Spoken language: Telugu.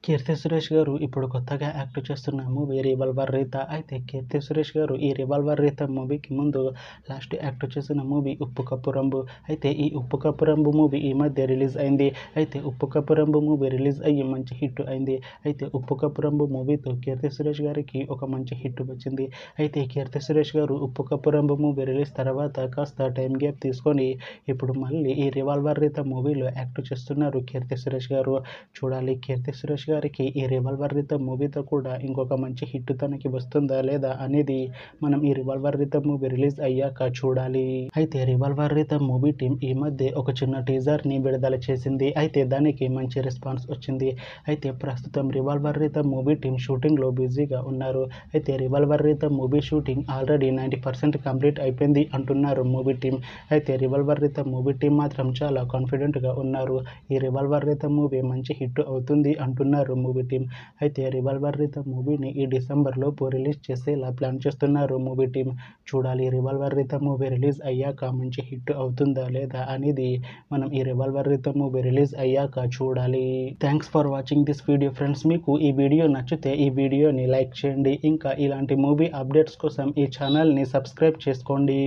కీర్తి సురేష్ గారు ఇప్పుడు కొత్తగా యాక్ట్ చేస్తున్న మూవీ 'రివాల్వర్ రీత'. అయితే కీర్తి సురేష్ గారు ఈ 'రివాల్వర్ రీత' మూవీకి ముందు లాస్ట్ యాక్ట్ చేసిన మూవీ 'ఉప్పు కప్పు రంబు'. అయితే ఈ 'ఉప్పు కప్పు రంబు' మూవీ ఈ మధ్య రిలీజ్ అయింది. అయితే 'ఉప్పు కప్పు రంబు' మూవీ రిలీజ్ అయ్యి మంచి హిట్ అయింది. అయితే 'ఉప్పు కప్పు రంబు' మూవీతో కీర్తి సురేష్ గారికి ఒక మంచి హిట్ వచ్చింది. అయితే కీర్తి సురేష్ గారు 'ఉప్పు కప్పు రంబు' మూవీ రిలీజ్ తర్వాత కాస్త టైం గ్యాప్ తీసుకొని ఇప్పుడు మళ్ళీ ఈ 'రివాల్వర్ రీత' మూవీలో యాక్ట్ చేస్తున్నారు కీర్తి సురేష్ గారు. చూడాలి కీర్తి సురేష్ గారికి ఈ 'రివాల్వర్ రీత' మూవీతో కూడా ఇంకొక మంచి హిట్ తనకి వస్తుందా లేదా అనేది మనం ఈ 'రివాల్వర్ రీత' మూవీ రిలీజ్ అయ్యాక చూడాలి. అయితే 'రివాల్వర్ రీత' మూవీ టీం ఈ మధ్య ఒక చిన్న టీజర్ని విడుదల చేసింది. అయితే దానికి మంచి రెస్పాన్స్ వచ్చింది. అయితే ప్రస్తుతం 'రివాల్వర్ రీత' మూవీ టీం షూటింగ్లో బిజీగా ఉన్నారు. అయితే 'Revolver Rita' movie shooting already 90% complete అయిపోయింది అంటున్నారు మూవీ టీం. అయితే 'రివాల్వర్ రీత' మూవీ టీం మాత్రం చాలా కాన్ఫిడెంట్గా ఉన్నారు. ఈ 'రివాల్వర్ రీత' మూవీ మంచి హిట్ అవుతుంది అంటున్నారు మూవీ టీం. అయితే 'రివాల్వర్ రీత' మూవీని ఈ డిసెంబర్లోపు రిలీజ్ చేసేలా ప్లాన్ చేస్తున్నారు మూవీ టీం. చూడాలి 'రివాల్వర్ రీత' మూవీ రిలీజ్ అయ్యాక మంచి హిట్ అవుతుందా లేదా అనేది మనం ఈ 'రివాల్వర్ రీత' మూవీ రిలీజ్ అయ్యాక చూడాలి. Thanks for watching this video friends. మీకు ఈ వీడియో నచ్చితే ఈ వీడియోని లైక్ చేయండి. ఇంకా ఇలాంటి మూవీ అప్డేట్స్ కోసం ఈ ఛానల్ని సబ్స్క్రైబ్ చేసుకోండి.